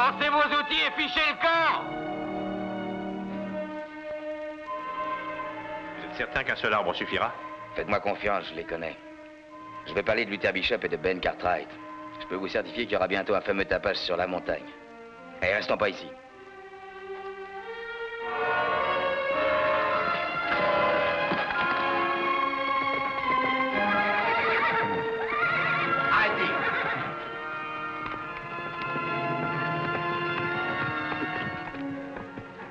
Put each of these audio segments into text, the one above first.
Lancez vos outils et fichez le camp! Vous êtes certain qu'un seul arbre suffira? Faites-moi confiance, je les connais. Je vais parler de Luther Bishop et de Ben Cartwright. Je peux vous certifier qu'il y aura bientôt un fameux tapage sur la montagne. Et restons pas ici. Arrêtez!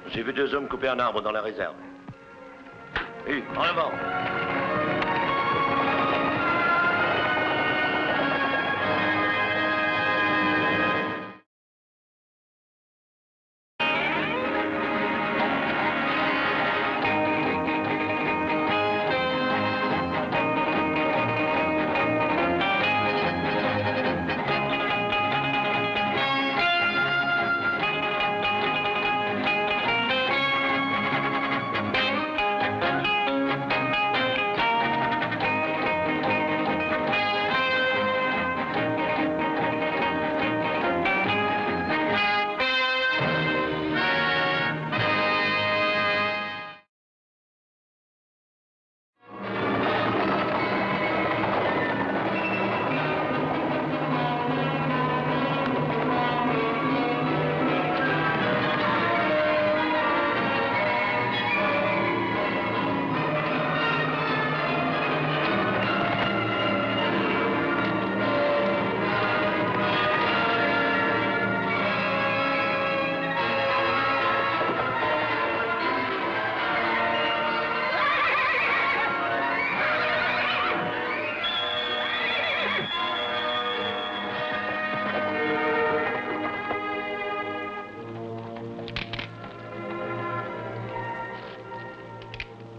J'ai vu 2 hommes couper un arbre dans la réserve. En avant!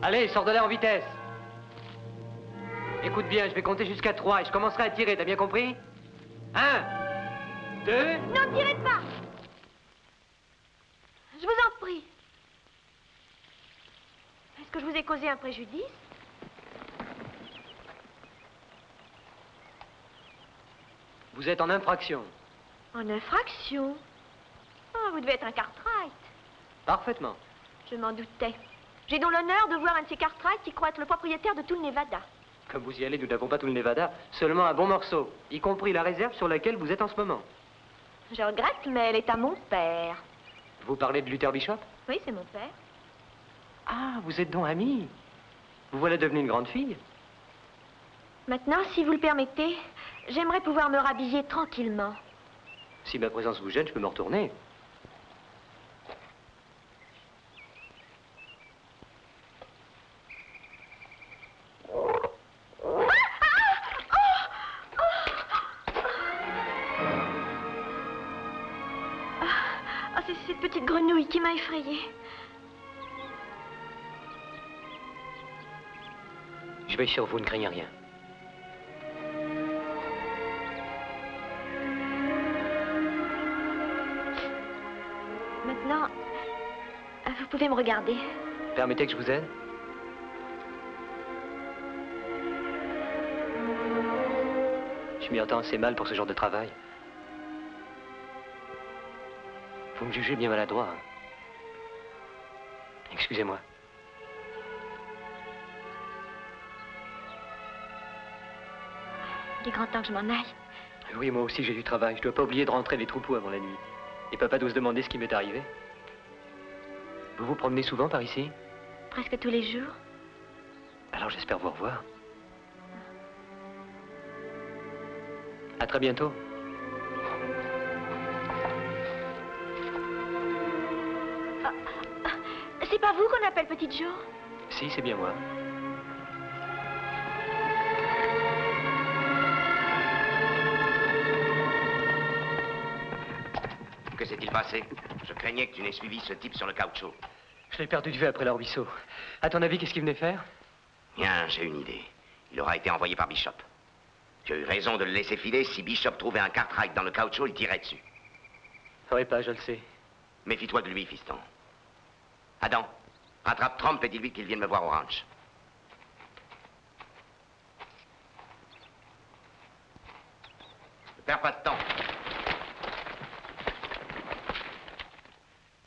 Allez, sors de là en vitesse. Écoute bien, je vais compter jusqu'à 3 et je commencerai à tirer, t'as bien compris? 1, 2... Non, tirez pas! Je vous en prie. Est-ce que je vous ai causé un préjudice? Vous êtes en infraction. En infraction? Oh, vous devez être un Cartwright. Parfaitement. Je m'en doutais. J'ai donc l'honneur de voir un de ces Cartwright qui croit être le propriétaire de tout le Nevada. Comme vous y allez, nous n'avons pas tout le Nevada, seulement un bon morceau, y compris la réserve sur laquelle vous êtes en ce moment. Je regrette, mais elle est à mon père. Vous parlez de Luther Bishop? Oui, c'est mon père. Ah, vous êtes donc amie. Vous voilà devenue une grande fille. Maintenant, si vous le permettez, j'aimerais pouvoir me rhabiller tranquillement. Si ma présence vous gêne, je peux me retourner. C'est cette petite grenouille qui m'a effrayée. Je veille sur vous, ne craignez rien. Maintenant, vous pouvez me regarder. Permettez que je vous aide? Je m'y attends assez mal pour ce genre de travail. Vous me jugez bien maladroit. Hein? Excusez-moi. Il est grand temps que je m'en aille. Oui, moi aussi j'ai du travail. Je dois pas oublier de rentrer les troupeaux avant la nuit. Et papa doit se demander ce qui m'est arrivé. Vous vous promenez souvent par ici? Presque tous les jours. Alors j'espère vous revoir. À très bientôt. C'est pas vous qu'on appelle Petite Jo? Si, c'est bien moi. Que s'est-il passé? Je craignais que tu n'aies suivi ce type sur le caoutchouc. Je l'ai perdu de vue après le ruisseau. À ton avis, qu'est-ce qu'il venait faire? Bien, j'ai une idée. Il aura été envoyé par Bishop. Tu as eu raison de le laisser filer. Si Bishop trouvait un Cartwright dans le caoutchouc, il tirait dessus. Faudrait pas, je le sais. Méfie-toi de lui, fiston. Adam, rattrape Trump et dis-lui qu'il vienne me voir au ranch. Ne perds pas de temps.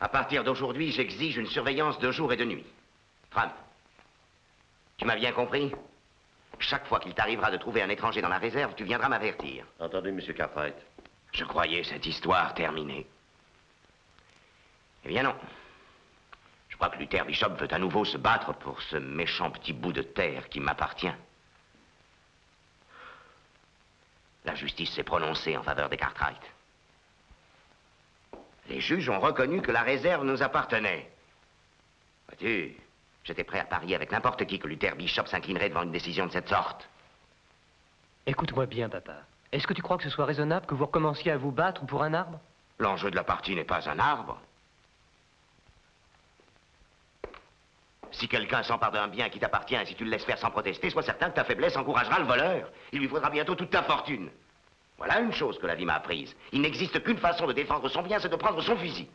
À partir d'aujourd'hui, j'exige une surveillance de jour et de nuit. Trump, tu m'as bien compris? Chaque fois qu'il t'arrivera de trouver un étranger dans la réserve, tu viendras m'avertir. Entendu, Monsieur Cartwright. Je croyais cette histoire terminée. Eh bien non. Je crois que Luther Bishop veut à nouveau se battre pour ce méchant petit bout de terre qui m'appartient. La justice s'est prononcée en faveur des Cartwright. Les juges ont reconnu que la réserve nous appartenait. Vois-tu, j'étais prêt à parier avec n'importe qui que Luther Bishop s'inclinerait devant une décision de cette sorte. Écoute-moi bien, papa. Est-ce que tu crois que ce soit raisonnable que vous recommenciez à vous battre pour un arbre? L'enjeu de la partie n'est pas un arbre. Si quelqu'un s'empare d'un bien qui t'appartient et si tu le laisses faire sans protester, sois certain que ta faiblesse encouragera le voleur. Il lui faudra bientôt toute ta fortune. Voilà une chose que la vie m'a apprise. Il n'existe qu'une façon de défendre son bien, c'est de prendre son fusil.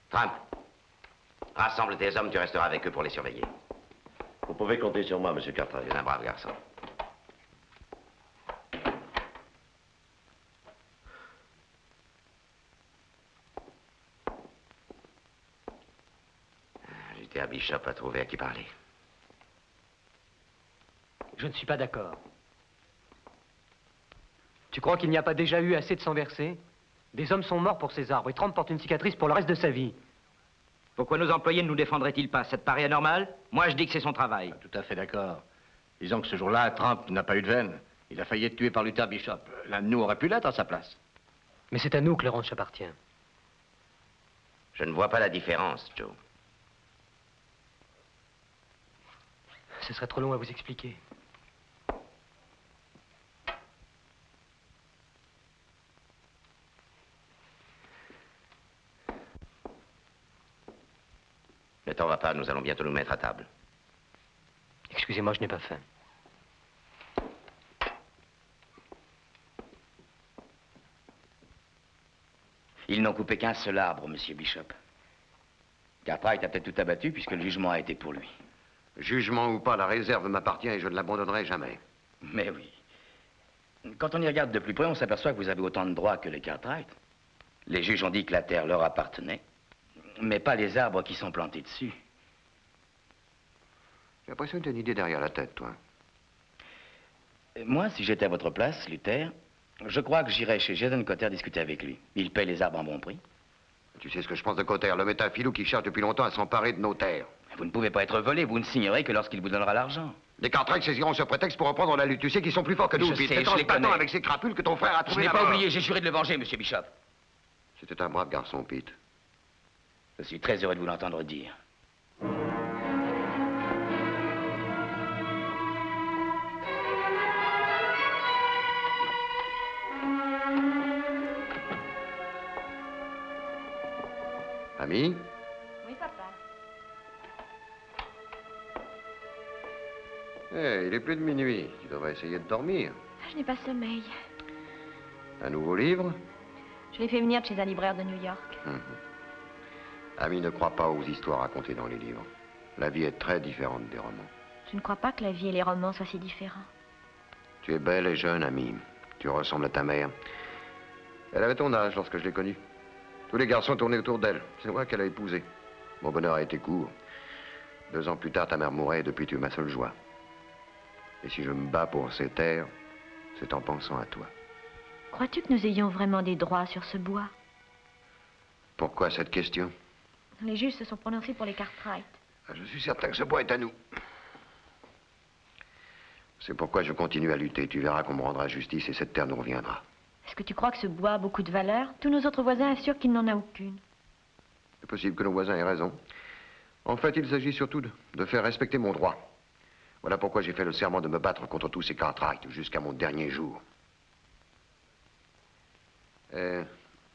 Trump, rassemble tes hommes, tu resteras avec eux pour les surveiller. Vous pouvez compter sur moi, Monsieur Tu Cartwright. es un brave garçon. Luther Bishop a trouvé à qui parler. Je ne suis pas d'accord. Tu crois qu'il n'y a pas déjà eu assez de sang versé? Des hommes sont morts pour ces arbres et Trump porte une cicatrice pour le reste de sa vie. Pourquoi nos employés ne nous défendraient-ils pas? Ça te paraît anormal? Moi, je dis que c'est son travail. Tout à fait d'accord. Disons que ce jour-là, Trump n'a pas eu de veine. Il a failli être tué par Luther Bishop. L'un de nous aurait pu l'être à sa place. Mais c'est à nous que le ranch appartient. Je ne vois pas la différence, Joe. Ce serait trop long à vous expliquer. Ne t'en va pas, nous allons bientôt nous mettre à table. Excusez-moi, je n'ai pas faim. Ils n'ont coupé qu'un seul arbre, Monsieur Bishop. Cartwright a peut-être tout abattu puisque le jugement a été pour lui. Jugement ou pas, la réserve m'appartient et je ne l'abandonnerai jamais. Mais oui. Quand on y regarde de plus près, on s'aperçoit que vous avez autant de droits que les Cartwright. Les juges ont dit que la terre leur appartenait, mais pas les arbres qui sont plantés dessus. J'ai l'impression que tu as une idée derrière la tête, toi. Moi, si j'étais à votre place, Luther, je crois que j'irais chez Jason Cotter discuter avec lui. Il paye les arbres en bon prix. Tu sais ce que je pense de Cotter, l'homme est un filou qui cherche depuis longtemps à s'emparer de nos terres. Vous ne pouvez pas être volé, vous ne signerez que lorsqu'il vous donnera l'argent. Les Cartwright saisiront ce prétexte pour reprendre la lutte. Tu sais qu'ils sont plus forts que nous, Je Pete. sais, C'est je en les se battant connais. avec ces crapules que ton frère a Je trouvé n'ai la pas mort. oublié, j'ai juré de le venger, Monsieur Bishop. C'était un brave garçon, Pete. Je suis très heureux de vous l'entendre dire. Ami? Oui, papa. Il est plus de minuit. Tu devrais essayer de dormir. Je n'ai pas sommeil. Un nouveau livre? Je l'ai fait venir de chez un libraire de New York. Ami, ne crois pas aux histoires racontées dans les livres. La vie est très différente des romans. Je ne crois pas que la vie et les romans soient si différents. Tu es belle et jeune, Ami. Tu ressembles à ta mère. Elle avait ton âge lorsque je l'ai connue. Tous les garçons tournaient autour d'elle. C'est moi qu'elle a épousé. Mon bonheur a été court. 2 ans plus tard, ta mère mourait et depuis, tu es ma seule joie. Et si je me bats pour ces terres, c'est en pensant à toi. Crois-tu que nous ayons vraiment des droits sur ce bois? Pourquoi cette question? Les juges se sont prononcés pour les Cartwright. Je suis certain que ce bois est à nous. C'est pourquoi je continue à lutter. Tu verras qu'on me rendra justice et cette terre nous reviendra. Est-ce que tu crois que ce bois a beaucoup de valeur? Tous nos autres voisins assurent qu'il n'en a aucune. C'est possible que nos voisins aient raison. En fait, il s'agit surtout de faire respecter mon droit. Voilà pourquoi j'ai fait le serment de me battre contre tous ces Cartwright jusqu'à mon dernier jour.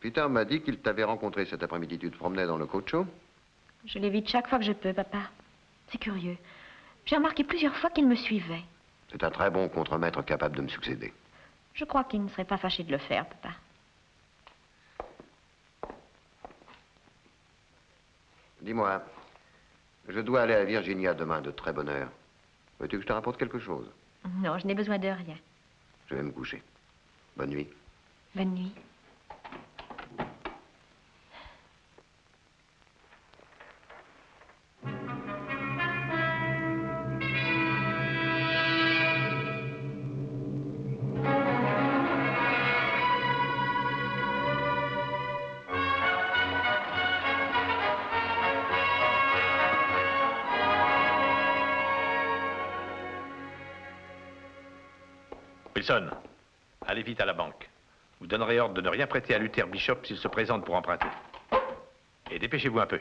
Peter m'a dit qu'il t'avait rencontré cet après-midi. Tu te promenais dans le cocho? Je l'évite chaque fois que je peux, papa. C'est curieux. J'ai remarqué plusieurs fois qu'il me suivait. C'est un très bon contremaître capable de me succéder. Je crois qu'il ne serait pas fâché de le faire, papa. Dis-moi, je dois aller à Virginia demain de très bonne heure. Veux-tu que je te rapporte quelque chose? Non, je n'ai besoin de rien. Je vais me coucher. Bonne nuit. Bonne nuit. Frisson, allez vite à la banque. Vous donnerez ordre de ne rien prêter à Luther Bishop s'il se présente pour emprunter. Et dépêchez-vous un peu.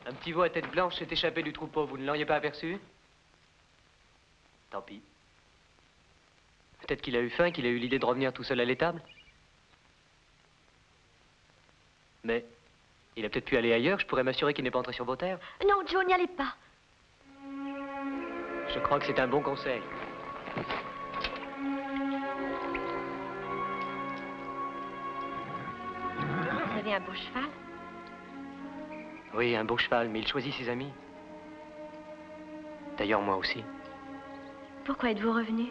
Un petit veau à tête blanche s'est échappé du troupeau. Vous ne l'auriez pas aperçu? Tant pis. Peut-être qu'il a eu faim, qu'il a eu l'idée de revenir tout seul à l'étable. Mais il a peut-être pu aller ailleurs. Je pourrais m'assurer qu'il n'est pas entré sur vos terres. Non, Joe, n'y allez pas. Je crois que c'est un bon conseil. Vous avez un beau cheval? Oui, un beau cheval, mais il choisit ses amis. D'ailleurs, moi aussi. Pourquoi êtes-vous revenu?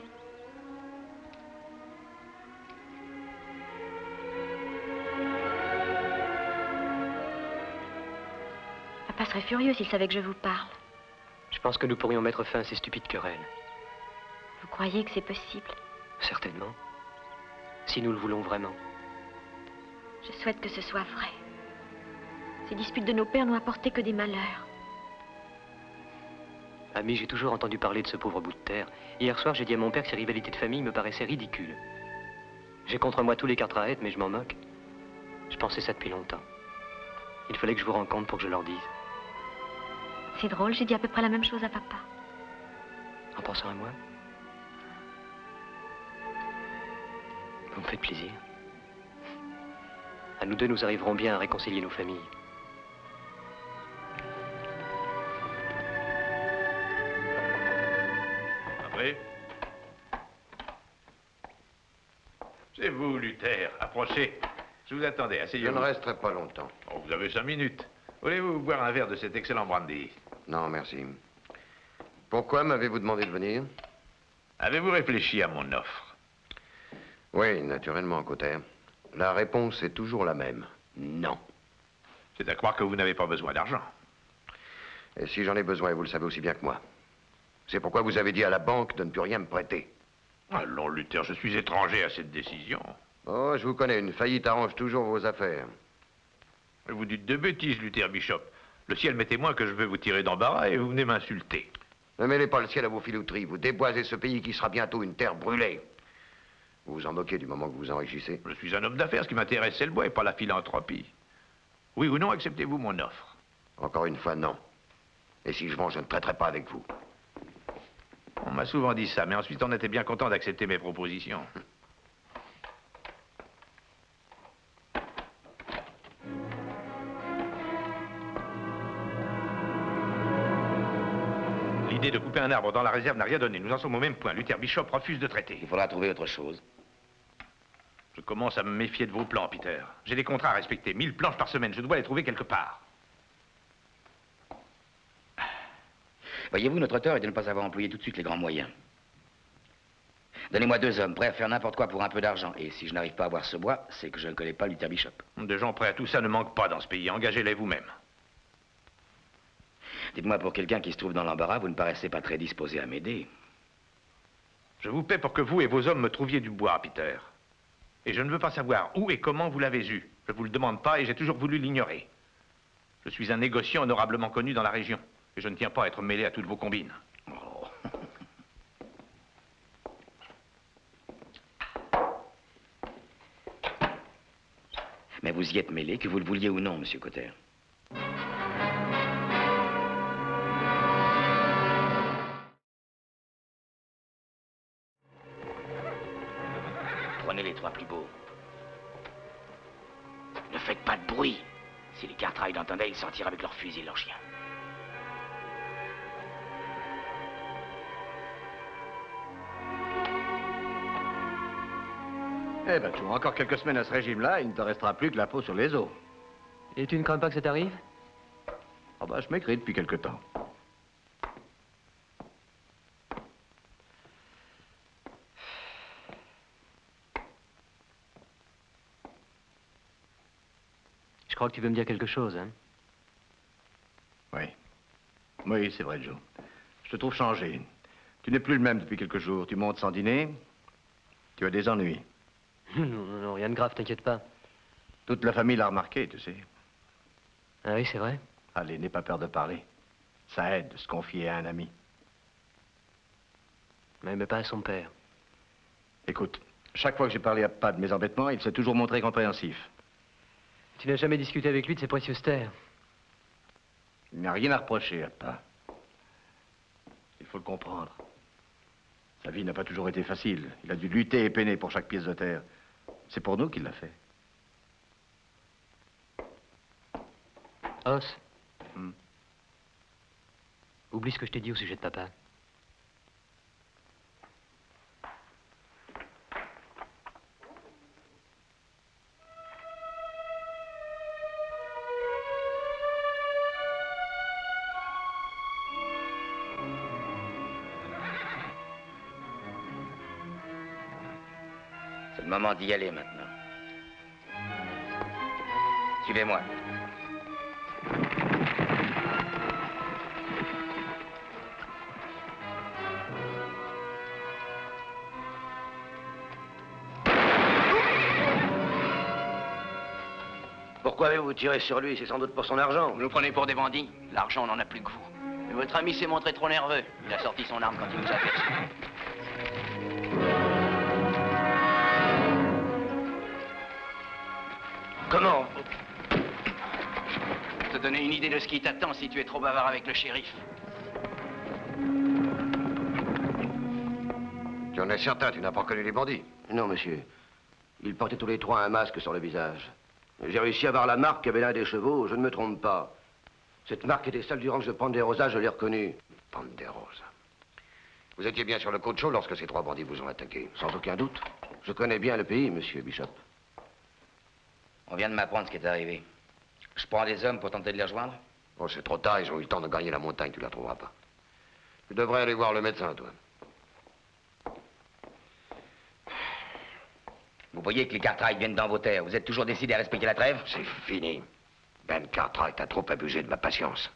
Papa serait furieux s'il savait que je vous parle. Je pense que nous pourrions mettre fin à ces stupides querelles. Vous croyez que c'est possible? Certainement. Si nous le voulons vraiment. Je souhaite que ce soit vrai. Ces disputes de nos pères n'ont apporté que des malheurs. Ami, j'ai toujours entendu parler de ce pauvre bout de terre. Hier soir, j'ai dit à mon père que ces rivalités de famille me paraissaient ridicules. J'ai contre moi tous les Cartwright, mais je m'en moque. Je pensais ça depuis longtemps. Il fallait que je vous rencontre pour que je leur dise. C'est drôle, j'ai dit à peu près la même chose à papa. En pensant à moi? Vous me faites plaisir. À nous deux, nous arriverons bien à réconcilier nos familles. Après. C'est vous, Luther. Approchez. Je vous attendais. Je Asseyez-vous. ne resterai pas longtemps. Oh, vous avez 5 minutes. Voulez-vous boire un verre de cet excellent brandy? Non, merci. Pourquoi m'avez-vous demandé de venir? Avez-vous réfléchi à mon offre? Oui, naturellement, Cotter. La réponse est toujours la même. Non. C'est à croire que vous n'avez pas besoin d'argent. Et si j'en ai besoin, vous le savez aussi bien que moi. C'est pourquoi vous avez dit à la banque de ne plus rien me prêter. Allons, Luther, je suis étranger à cette décision. Oh, je vous connais, une faillite arrange toujours vos affaires. Vous dites de bêtises, Luther Bishop. Le ciel m'est témoin que je vais vous tirer d'embarras et vous venez m'insulter. Ne mêlez pas le ciel à vos filouteries. Vous déboisez ce pays qui sera bientôt une terre brûlée. Vous vous en moquez du moment que vous vous enrichissez. Je suis un homme d'affaires. Ce qui m'intéresse, c'est le bois et pas la philanthropie. Oui ou non, acceptez-vous mon offre? Encore une fois, non. Et si je vends, je ne traiterai pas avec vous. On m'a souvent dit ça, mais ensuite on était bien content d'accepter mes propositions. L'idée de couper un arbre dans la réserve n'a rien donné. Nous en sommes au même point. Luther Bishop refuse de traiter. Il faudra trouver autre chose. Je commence à me méfier de vos plans, Peter. J'ai des contrats à respecter. 1000 planches par semaine. Je dois les trouver quelque part. Voyez-vous, notre tort est de ne pas avoir employé tout de suite les grands moyens. Donnez-moi 2 hommes prêts à faire n'importe quoi pour un peu d'argent. Et si je n'arrive pas à avoir ce bois, c'est que je ne connais pas Luther Bishop. Des gens prêts à tout ça ne manquent pas dans ce pays. Engagez-les vous-même. Dites-moi, pour quelqu'un qui se trouve dans l'embarras, vous ne paraissez pas très disposé à m'aider. Je vous paie pour que vous et vos hommes me trouviez du bois, Peter. Et je ne veux pas savoir où et comment vous l'avez eu. Je ne vous le demande pas et j'ai toujours voulu l'ignorer. Je suis un négociant honorablement connu dans la région. Et je ne tiens pas à être mêlé à toutes vos combines. Oh. Mais vous y êtes mêlé, que vous le vouliez ou non, monsieur Cotter. Prenez les 3 plus beaux. Ne faites pas de bruit. Si les Cartwright entendaient, ils sortirent avec leurs fusils et leurs chiens. Eh ben, tu vois, encore quelques semaines à ce régime-là, il ne te restera plus que la peau sur les os. Et tu ne crains pas que ça t'arrive? Ah ben, je m'écris depuis quelque temps. Je crois que tu veux me dire quelque chose, hein? Oui. Oui, c'est vrai, Joe. Je te trouve changé. Tu n'es plus le même depuis quelques jours. Tu montes sans dîner. Tu as des ennuis. Non, non, non, rien de grave, t'inquiète pas. Toute la famille l'a remarqué, tu sais. Ah oui, c'est vrai? Allez, n'aie pas peur de parler. Ça aide de se confier à un ami. Mais pas à son père. Écoute, chaque fois que j'ai parlé à Papa de mes embêtements, il s'est toujours montré compréhensif. Tu n'as jamais discuté avec lui de ses précieuses terres? Il n'a rien à reprocher à Papa. Il faut le comprendre. Sa vie n'a pas toujours été facile. Il a dû lutter et peiner pour chaque pièce de terre. C'est pour nous qu'il l'a fait. Os. Oublie ce que je t'ai dit au sujet de papa. C'est le moment d'y aller maintenant. Suivez-moi. Pourquoi avez-vous tiré sur lui? C'est sans doute pour son argent. Vous nous prenez pour des bandits. L'argent, on n'en a plus que vous. Mais votre ami s'est montré trop nerveux. Il a sorti son arme quand il nous a aperçus. Comment? Pour te donner une idée de ce qui t'attend si tu es trop bavard avec le shérif. Tu en es certain, tu n'as pas reconnu les bandits? Non, monsieur. Ils portaient tous les trois un masque sur le visage. J'ai réussi à voir la marque qu'avait l'un des chevaux, je ne me trompe pas. Cette marque était celle du ranch de Ponderosa, je l'ai reconnue. Ponderosa. Vous étiez bien sur le Cocho lorsque ces trois bandits vous ont attaqué? Sans aucun doute. Je connais bien le pays, monsieur Bishop. On vient de m'apprendre ce qui est arrivé. Je prends des hommes pour tenter de les rejoindre? Oh, c'est trop tard, ils ont eu le temps de gagner la montagne, tu la trouveras pas. Tu devrais aller voir le médecin, toi. Vous voyez que les Cartwright viennent dans vos terres. Vous êtes toujours décidé à respecter la trêve? C'est fini. Ben Cartwright a trop abusé de ma patience.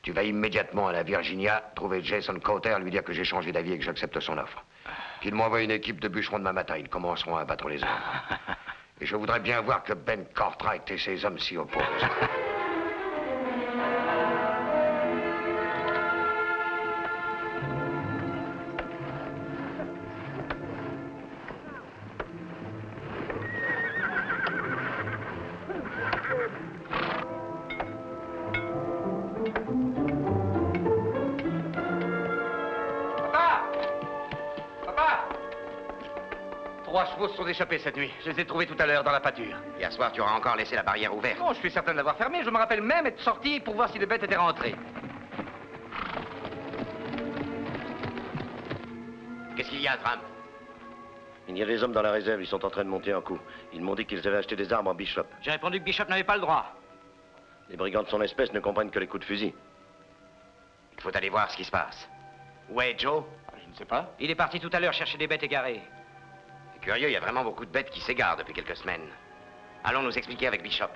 Tu vas immédiatement à la Virginia, trouver Jason Cotter, lui dire que j'ai changé d'avis et que j'accepte son offre. Qu'il m'envoie une équipe de bûcherons demain matin. Ils commenceront à abattre les hommes. Et je voudrais bien voir que Ben Cartwright et ses hommes s'y opposent. Trois chevaux se sont échappés cette nuit. Je les ai trouvés tout à l'heure dans la pâture. Hier soir, tu auras encore laissé la barrière ouverte. Non, je suis certain de l'avoir fermée. Je me rappelle même être sorti pour voir si les bêtes étaient rentrées. Qu'est-ce qu'il y a, Tram? Il y a des hommes dans la réserve, ils sont en train de monter un coup. Ils m'ont dit qu'ils avaient acheté des armes en Bishop. J'ai répondu que Bishop n'avait pas le droit. Les brigands de son espèce ne comprennent que les coups de fusil. Il faut aller voir ce qui se passe. Où est Joe? Je ne sais pas. Il est parti tout à l'heure chercher des bêtes égarées. C'est curieux, il y a vraiment beaucoup de bêtes qui s'égarent depuis quelques semaines. Allons nous expliquer avec Bishop.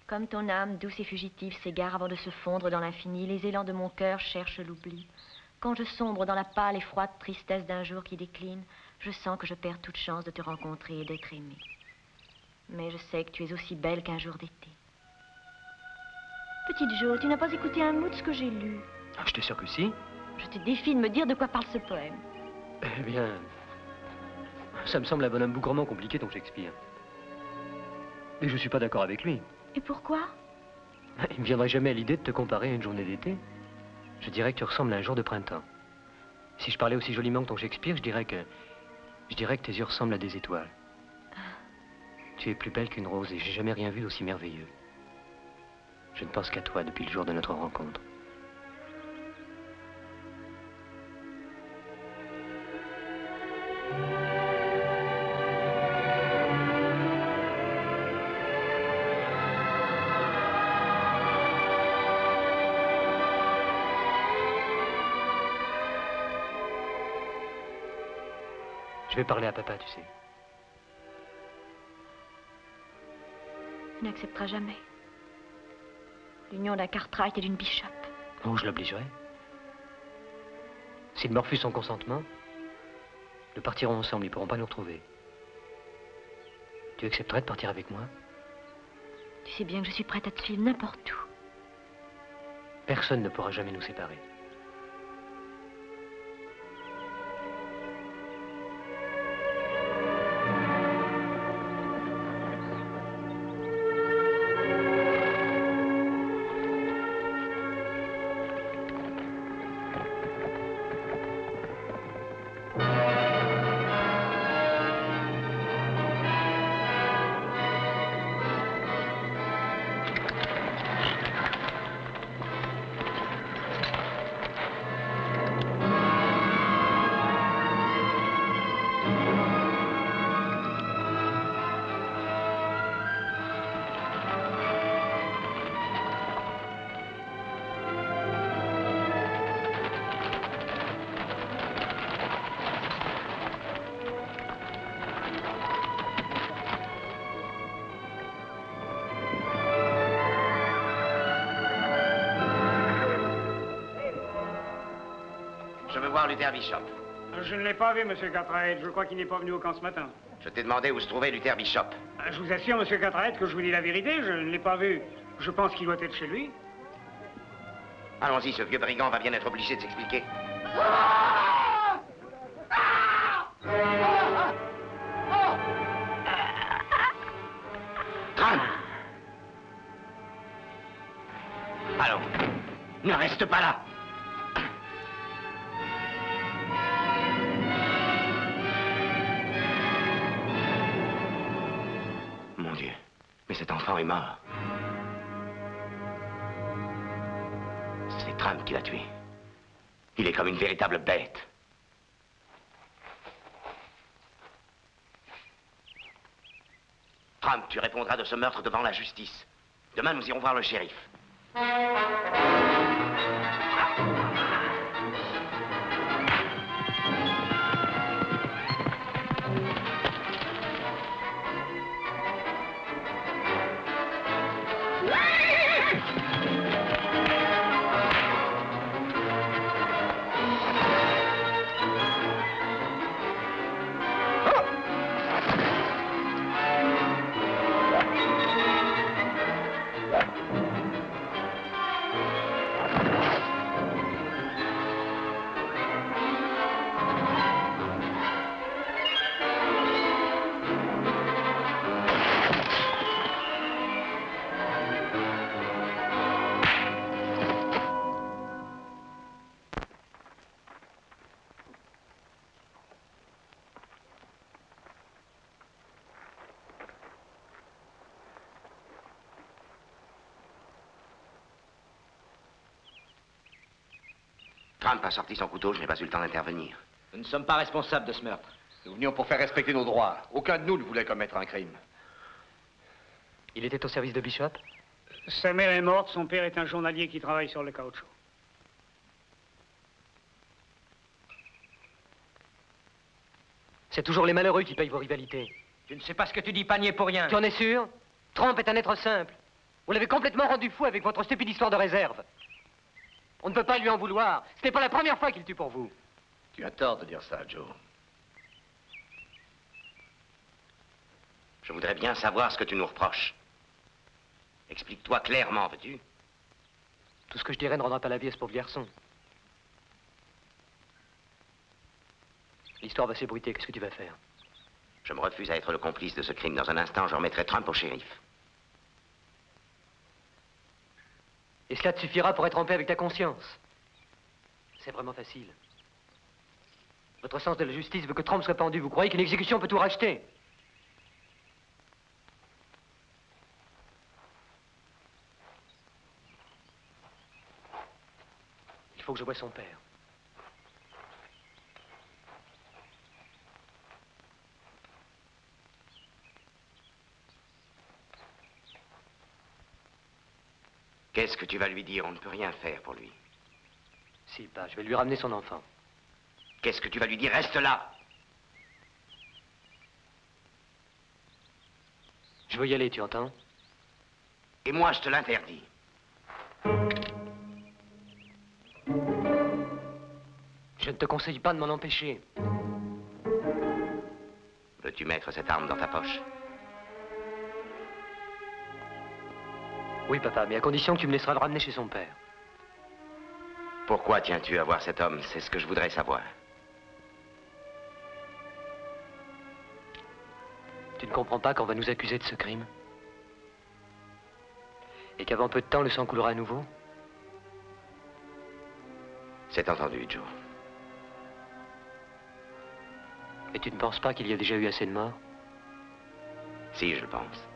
Comme ton âme douce et fugitive s'égare avant de se fondre dans l'infini, les élans de mon cœur cherchent l'oubli. Quand je sombre dans la pâle et froide tristesse d'un jour qui décline, je sens que je perds toute chance de te rencontrer et d'être aimée. Mais je sais que tu es aussi belle qu'un jour d'été. Petite Jo, tu n'as pas écouté un mot de ce que j'ai lu. Ah, je t'assure que si. Je te défie de me dire de quoi parle ce poème. Eh bien, ça me semble un bonhomme bougrement compliqué, ton Shakespeare. Et je suis pas d'accord avec lui. Et pourquoi? Il me viendrait jamais à l'idée de te comparer à une journée d'été. Je dirais que tu ressembles à un jour de printemps. Si je parlais aussi joliment que ton Shakespeare, je dirais que tes yeux ressemblent à des étoiles. Tu es plus belle qu'une rose et j'ai jamais rien vu d'aussi merveilleux. Je ne pense qu'à toi depuis le jour de notre rencontre. Je vais parler à papa, tu sais. Il n'acceptera jamais l'union d'un Cartwright et d'une Bishop. Oh, je l'obligerai. S'il me refuse son consentement, nous partirons ensemble, ils ne pourront pas nous retrouver. Tu accepterais de partir avec moi? Tu sais bien que je suis prête à te suivre n'importe où. Personne ne pourra jamais nous séparer. Je veux voir Luther Bishop. Je ne l'ai pas vu, Monsieur Cartwright. Je crois qu'il n'est pas venu au camp ce matin. Je t'ai demandé où se trouvait Luther Bishop. Je vous assure, Monsieur Cartwright, que je vous dis la vérité. Je ne l'ai pas vu. Je pense qu'il doit être chez lui. Allons-y, ce vieux brigand va bien être obligé de s'expliquer. Trump! Allons, ne reste pas là. Mon Dieu, mais cet enfant est mort. C'est Trump qui l'a tué. Il est comme une véritable bête. Trump, tu répondras de ce meurtre devant la justice. Demain, nous irons voir le shérif. Trump a sorti son couteau, je n'ai pas eu le temps d'intervenir. Nous ne sommes pas responsables de ce meurtre. Nous venions pour faire respecter nos droits. Aucun de nous ne voulait commettre un crime. Il était au service de Bishop? Sa mère est morte, son père est un journalier qui travaille sur le caoutchouc. C'est toujours les malheureux qui payent vos rivalités. Tu ne sais pas ce que tu dis, panier pour rien. Tu en es sûr? Trump est un être simple. Vous l'avez complètement rendu fou avec votre stupide histoire de réserve. On ne peut pas lui en vouloir. Ce n'est pas la première fois qu'il tue pour vous. Tu as tort de dire ça, Joe. Je voudrais bien savoir ce que tu nous reproches. Explique-toi clairement, veux-tu? Tout ce que je dirais ne rendra pas la vie à ce pauvre garçon. L'histoire va s'ébruiter. Qu'est-ce que tu vas faire? Je me refuse à être le complice de ce crime. Dans un instant, je remettrai Trump au shérif. Et cela te suffira pour être en paix avec ta conscience? C'est vraiment facile. Votre sens de la justice veut que Trump soit pendu. Vous croyez qu'une exécution peut tout racheter? Il faut que je voie son père. Qu'est-ce que tu vas lui dire? On ne peut rien faire pour lui. Si, pas. Je vais lui ramener son enfant. Qu'est-ce que tu vas lui dire? Reste là! Je veux y aller, tu entends? Et moi, je te l'interdis. Je ne te conseille pas de m'en empêcher. Veux-tu mettre cette arme dans ta poche? Oui, papa, mais à condition que tu me laisseras le ramener chez son père. Pourquoi tiens-tu à voir cet homme? C'est ce que je voudrais savoir. Tu ne comprends pas qu'on va nous accuser de ce crime? Et qu'avant peu de temps, le sang coulera à nouveau? C'est entendu, Joe. Et tu ne penses pas qu'il y a déjà eu assez de morts? Si, je le pense.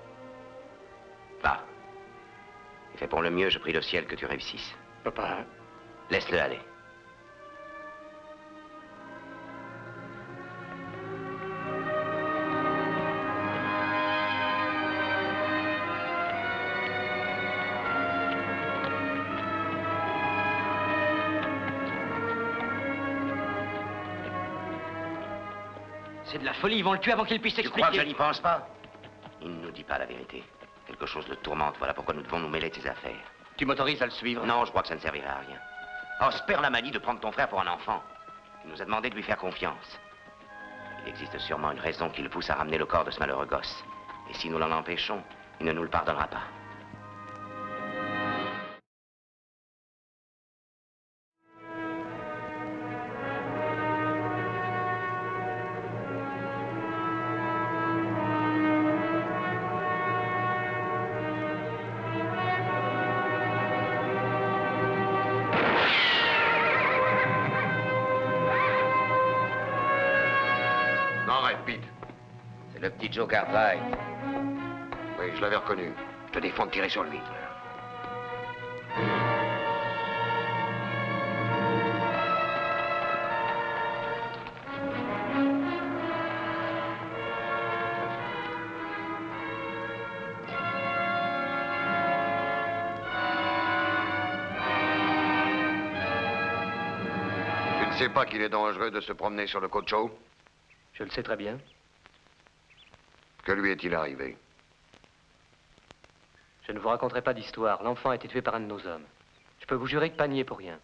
Va. Et fais pour le mieux, je prie le ciel que tu réussisses. Papa, Laisse-le aller. C'est de la folie, ils vont le tuer avant qu'il puisse Tu s'expliquer. crois que je n'y pense pas? Il ne nous dit pas la vérité. Quelque chose le tourmente, voilà pourquoi nous devons nous mêler de ses affaires. Tu m'autorises à le suivre? Non, je crois que ça ne servirait à rien. Osper la manie de prendre ton frère pour un enfant. Il nous a demandé de lui faire confiance. Il existe sûrement une raison qui le pousse à ramener le corps de ce malheureux gosse. Et si nous l'en empêchons, il ne nous le pardonnera pas. Non, arrête, Pete. C'est le petit Joe Cartwright. Oui, je l'avais reconnu. Je te défends de tirer sur lui. Tu ne sais pas qu'il est dangereux de se promener sur le Cocho? Je le sais très bien. Que lui est-il arrivé? Je ne vous raconterai pas d'histoire. L'enfant a été tué par un de nos hommes. Je peux vous jurer que pas nier pour rien.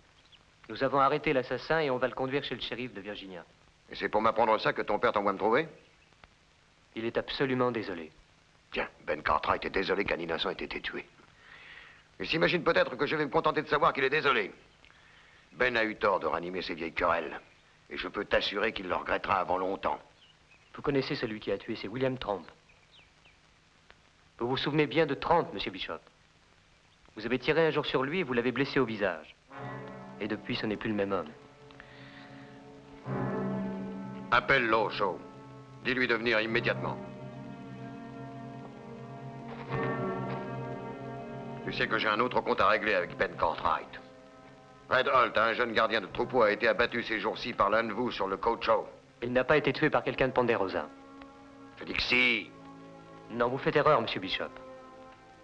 Nous avons arrêté l'assassin et on va le conduire chez le shérif de Virginia. Et c'est pour m'apprendre ça que ton père t'envoie me trouver? Il est absolument désolé. Tiens, Ben Cartwright est désolé qu'un innocent ait été tué. Il s'imagine peut-être que je vais me contenter de savoir qu'il est désolé. Ben a eu tort de ranimer ses vieilles querelles. Et je peux t'assurer qu'il le regrettera avant longtemps. Vous connaissez celui qui a tué, c'est William Tromp. Vous vous souvenez bien de Tromp, monsieur Bishop. Vous avez tiré un jour sur lui et vous l'avez blessé au visage. Et depuis, ce n'est plus le même homme. Appelle-le, Shaw. Dis-lui de venir immédiatement. Tu sais que j'ai un autre compte à régler avec Ben Cartwright. Red Holt, un jeune gardien de troupeau, a été abattu ces jours-ci par l'un de vous sur le Cocho. Il n'a pas été tué par quelqu'un de Ponderosa. Je dis que si. Non, vous faites erreur, monsieur Bishop.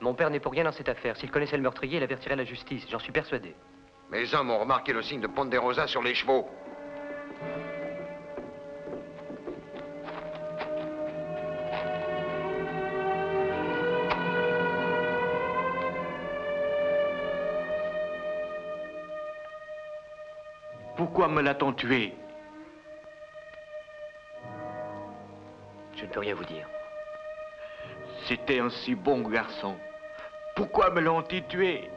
Mon père n'est pour rien dans cette affaire. S'il connaissait le meurtrier, il avertirait la justice. J'en suis persuadé. Mes hommes ont remarqué le signe de Ponderosa sur les chevaux. Pourquoi me l'a-t-on tué? Je ne peux rien vous dire. C'était un si bon garçon. Pourquoi me l'ont-ils tué?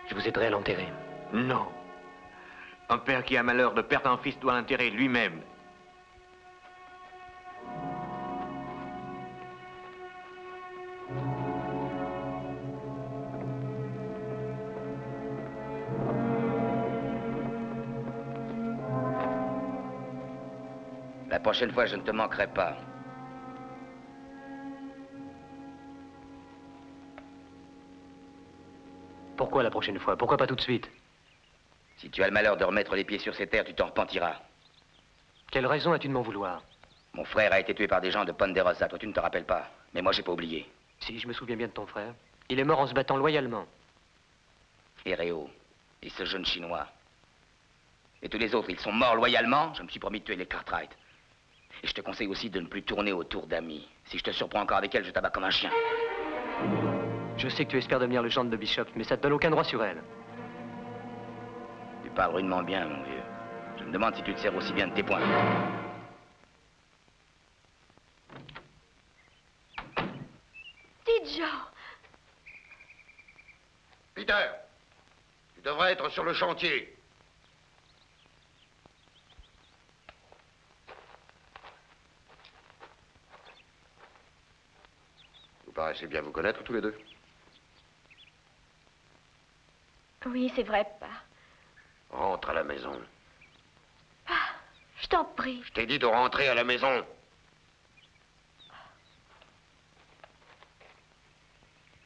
Je vous aiderai à l'enterrer. Non. Un père qui a malheur de perdre un fils doit l'enterrer lui-même. La prochaine fois, je ne te manquerai pas. Pourquoi la prochaine fois? Pourquoi pas tout de suite? Si tu as le malheur de remettre les pieds sur ces terres, tu t'en repentiras. Quelle raison as-tu de m'en vouloir? Mon frère a été tué par des gens de Ponderosa. Toi, tu ne te rappelles pas. Mais moi, j'ai pas oublié. Si, je me souviens bien de ton frère. Il est mort en se battant loyalement. Et Réo, et ce jeune Chinois. Et tous les autres, ils sont morts loyalement. Je me suis promis de tuer les Cartwright. Et je te conseille aussi de ne plus tourner autour d'amis. Si je te surprends encore avec elle, je t'abats comme un chien. Je sais que tu espères devenir le gendre de Bishop, mais ça te donne aucun droit sur elle. parles rudement bien, mon vieux. Je me demande si tu te sers aussi bien de tes poings. Dis, Joe. Peter, tu devrais être sur le chantier. Vous paraissez bien vous connaître tous les deux. Oui, c'est vrai, pas. Rentre à la maison. Ah, je t'en prie. Je t'ai dit de rentrer à la maison.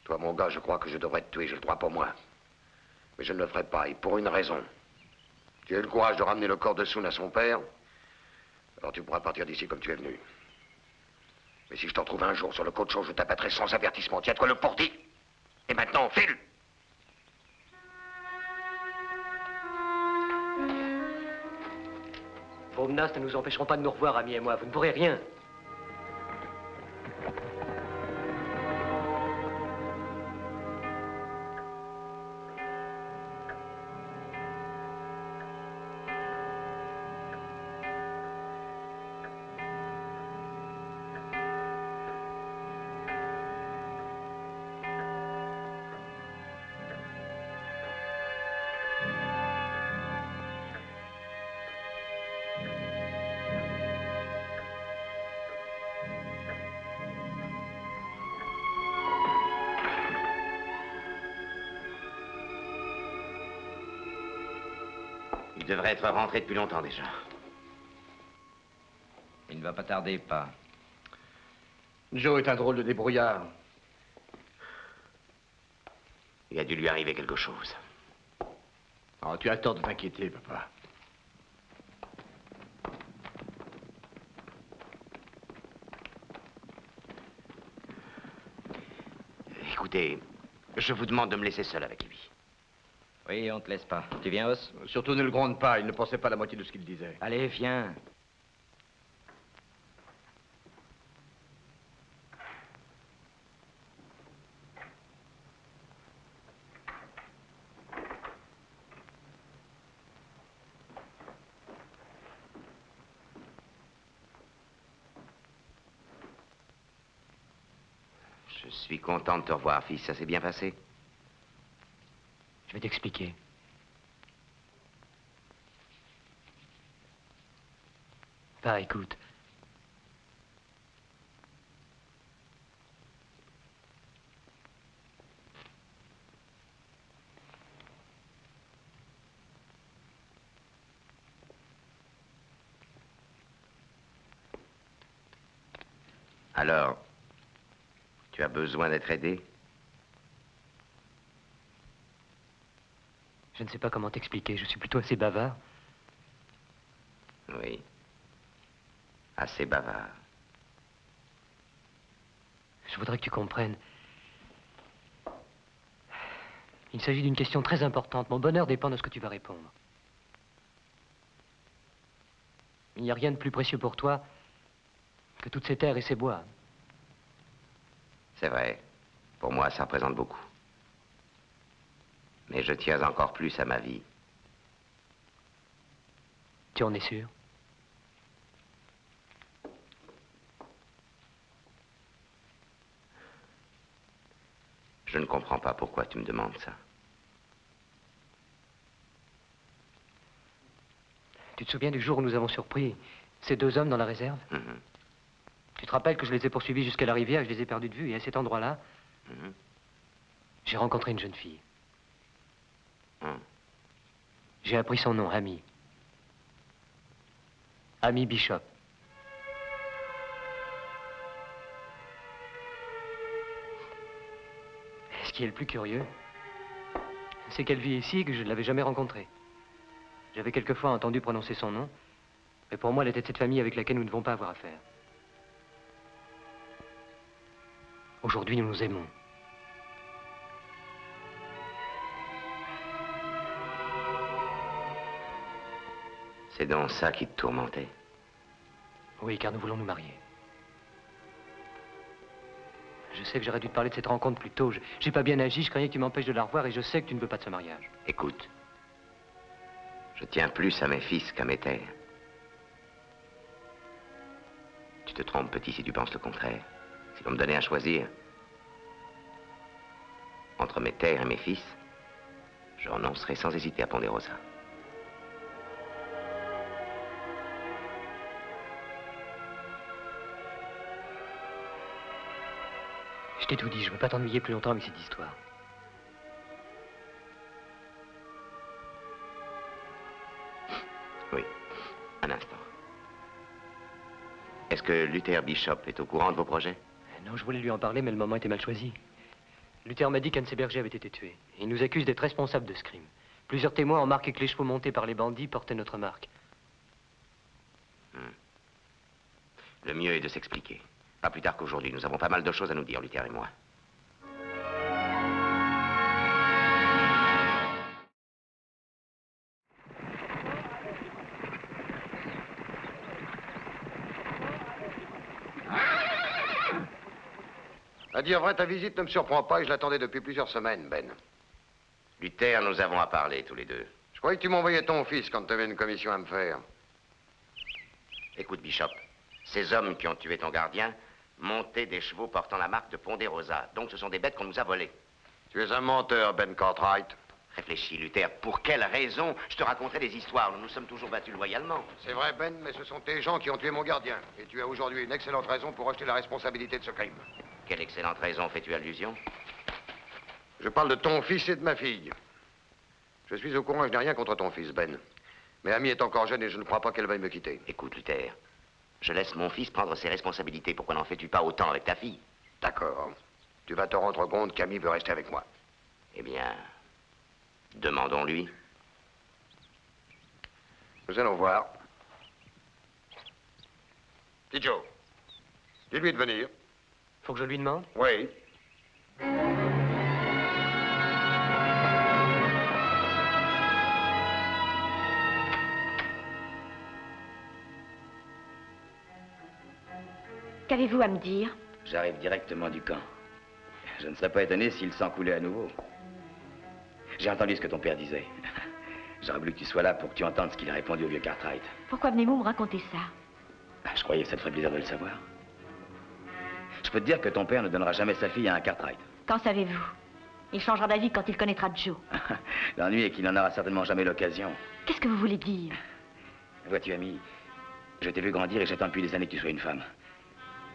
Toi, mon gars, je crois que je devrais te tuer, j'ai le droit pour moi. Mais je ne le ferai pas, et pour une raison. Tu as eu le courage de ramener le corps de Soon à son père, alors tu pourras partir d'ici comme tu es venu. Mais si je t'en trouve un jour sur le côte chaud, je t'abattrai sans avertissement. Tiens, toi le porti. Et maintenant, file! Vos menaces ne nous empêcheront pas de nous revoir, Ami et moi. Vous ne pourrez rien. Il devrait être rentré depuis longtemps déjà. Il ne va pas tarder, pas. Joe est un drôle de débrouillard. Il a dû lui arriver quelque chose. Oh, tu as tort de t'inquiéter, papa. Écoutez, je vous demande de me laisser seul avec lui. Oui, on te laisse pas. Tu viens, Os? Surtout ne le gronde pas, il ne pensait pas la moitié de ce qu'il disait. Allez, viens. Je suis content de te revoir, fils. Ça s'est bien passé? Je vais t'expliquer. Va, écoute. Alors, tu as besoin d'être aidé? Je ne sais pas comment t'expliquer. Je suis plutôt assez bavard. Oui. Assez bavard. Je voudrais que tu comprennes. Il s'agit d'une question très importante. Mon bonheur dépend de ce que tu vas répondre. Il n'y a rien de plus précieux pour toi que toutes ces terres et ces bois. C'est vrai. Pour moi, ça représente beaucoup. Mais je tiens encore plus à ma vie. Tu en es sûr? Je ne comprends pas pourquoi tu me demandes ça. Tu te souviens du jour où nous avons surpris ces deux hommes dans la réserve? Tu te rappelles que je les ai poursuivis jusqu'à la rivière et je les ai perdus de vue. Et à cet endroit-là, j'ai rencontré une jeune fille. J'ai appris son nom, Amy. Amy Bishop. Et ce qui est le plus curieux, c'est qu'elle vit ici et que je ne l'avais jamais rencontrée. J'avais quelquefois entendu prononcer son nom, mais pour moi, elle était de cette famille avec laquelle nous ne devons pas avoir affaire. Aujourd'hui, nous nous aimons. C'est donc ça qui te tourmentait? Oui, car nous voulons nous marier. Je sais que j'aurais dû te parler de cette rencontre plus tôt. J'ai pas bien agi, je craignais que tu m'empêches de la revoir et je sais que tu ne veux pas de ce mariage. Écoute, Je tiens plus à mes fils qu'à mes terres. Tu te trompes, petit, si tu penses le contraire. Si l'on me donnait à choisir entre mes terres et mes fils, je renoncerais sans hésiter à Ponderosa. Je t'ai tout dit, je veux pas t'ennuyer plus longtemps avec cette histoire. Oui, un instant. Est-ce que Luther Bishop est au courant de vos projets? Non, je voulais lui en parler, mais le moment était mal choisi. Luther m'a dit qu'un de ses bergers avait été tué. Il nous accuse d'être responsables de ce crime. Plusieurs témoins ont marqué que les chevaux montés par les bandits portaient notre marque. Le mieux est de s'expliquer. Pas plus tard qu'aujourd'hui. Nous avons pas mal de choses à nous dire, Luther et moi. À dire vrai, ta visite ne me surprend pas et je l'attendais depuis plusieurs semaines, Ben. Luther, nous avons à parler tous les deux. Je croyais que tu m'envoyais ton fils quand tu avais une commission à me faire. Écoute, Bishop, ces hommes qui ont tué ton gardien montaient des chevaux portant la marque de Ponderosa. Donc ce sont des bêtes qu'on nous a volées. Tu es un menteur, Ben Cartwright. Réfléchis, Luther. Pour quelle raison? Je te raconterai des histoires. Nous nous sommes toujours battus loyalement. C'est vrai, Ben, mais ce sont tes gens qui ont tué mon gardien. Et tu as aujourd'hui une excellente raison pour rejeter la responsabilité de ce crime. Quelle excellente raison fais-tu allusion? Je parle de ton fils et de ma fille. Je suis au courant et je n'ai rien contre ton fils, Ben. Mais Amy est encore jeune et je ne crois pas qu'elle veuille me quitter. Écoute, Luther, je laisse mon fils prendre ses responsabilités. Pourquoi n'en fais-tu pas autant avec ta fille? D'accord. Tu vas te rendre compte qu'Amy veut rester avec moi. Eh bien, demandons-lui. Nous allons voir. Petit Joe, dis-lui de venir. Faut que je lui demande? Oui. Qu'avez-vous à me dire? J'arrive directement du camp. Je ne serais pas étonné s'il s'en coulait à nouveau. J'ai entendu ce que ton père disait. J'aurais voulu que tu sois là pour que tu entendes ce qu'il a répondu au vieux Cartwright. Pourquoi venez-vous me raconter ça? Je croyais que ça te ferait plaisir de le savoir. Je peux te dire que ton père ne donnera jamais sa fille à un Cartwright. Qu'en savez-vous? Il changera d'avis quand il connaîtra Joe. L'ennui est qu'il n'en aura certainement jamais l'occasion. Qu'est-ce que vous voulez dire? Vois-tu, ami, je t'ai vu grandir et j'attends depuis des années que tu sois une femme.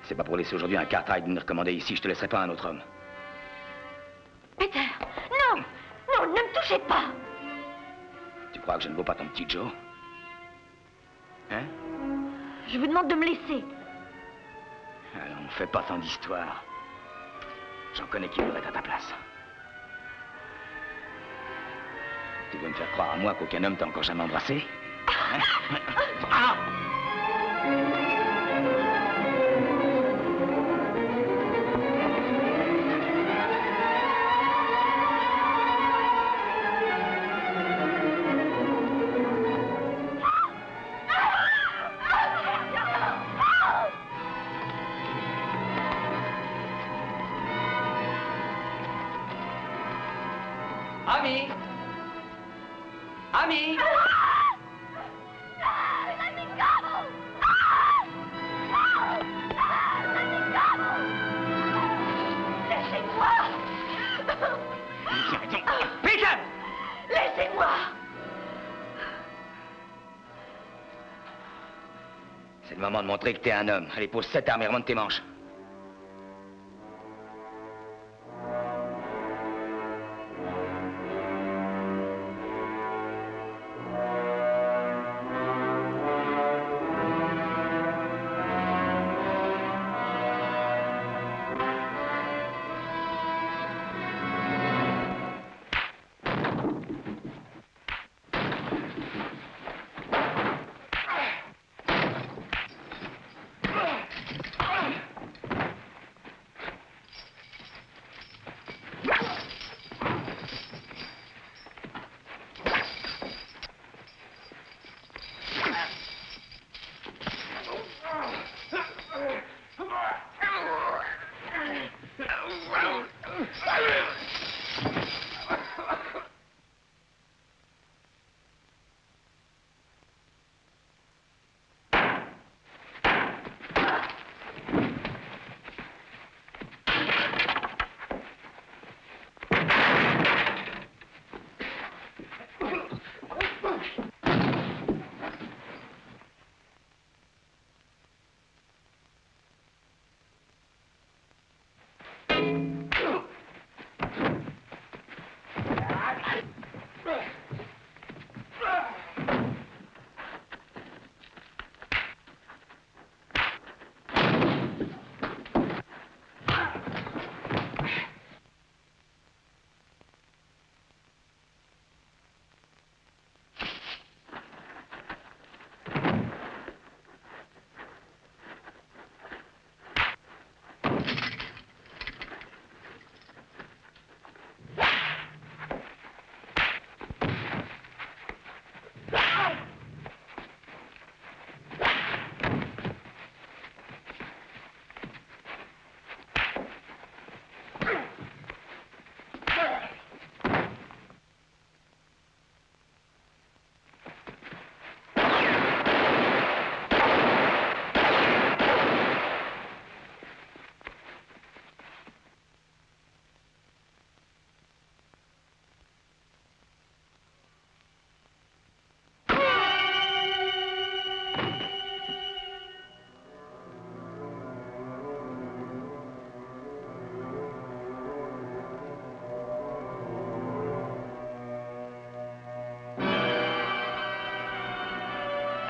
C'est pas pour laisser aujourd'hui un Cartwright venir commander ici, je te laisserai pas un autre homme. Peter! Non! Non, ne me touchez pas! Tu crois que je ne vaux pas ton petit Joe? Hein? Je vous demande de me laisser. Alors, on fait pas tant d'histoires. J'en connais qui voudraient à ta place. Tu veux me faire croire à moi qu'aucun homme t'a encore jamais embrassé? Hein? Ah! Amy! Amy! Laissez-moi! Peter! Laissez-moi! C'est le moment de montrer que t'es un homme. Allez, pose cette arme et remonte tes manches.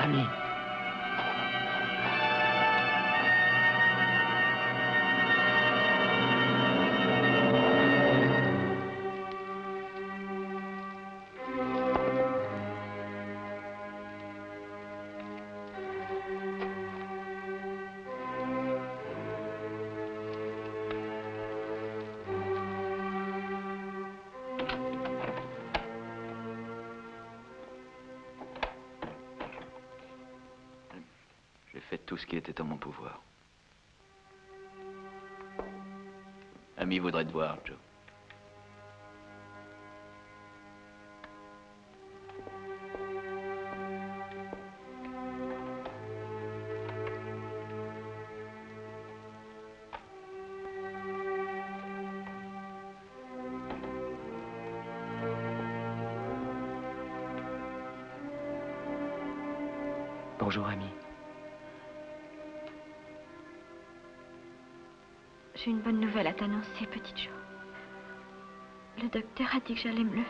Ami. J'ai fait tout ce qui était en mon pouvoir. Ami voudrait te voir, Joe. Bonjour, ami. J'ai une bonne nouvelle à t'annoncer, petite Jo. Le docteur a dit que j'allais me lever.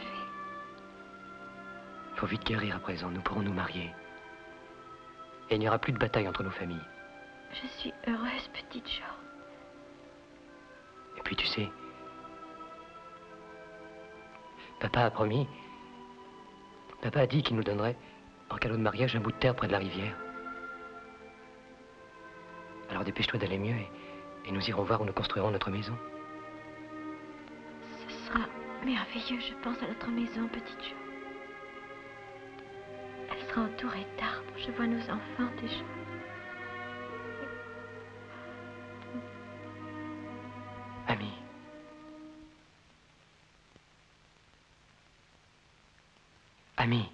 Faut vite guérir à présent, nous pourrons nous marier. Et il n'y aura plus de bataille entre nos familles. Je suis heureuse, petite Jo. Et puis tu sais, papa a promis, papa a dit qu'il nous donnerait en cadeau de mariage un bout de terre près de la rivière. Alors dépêche-toi d'aller mieux et nous irons voir où nous construirons notre maison. Ce sera merveilleux, je pense à notre maison, petite Jo. Elle sera entourée d'arbres, je vois nos enfants déjà. Ami. Ami.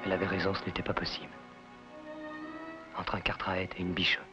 Elle avait raison, ce n'était pas possible. Entre un Cartwright et une Bishop.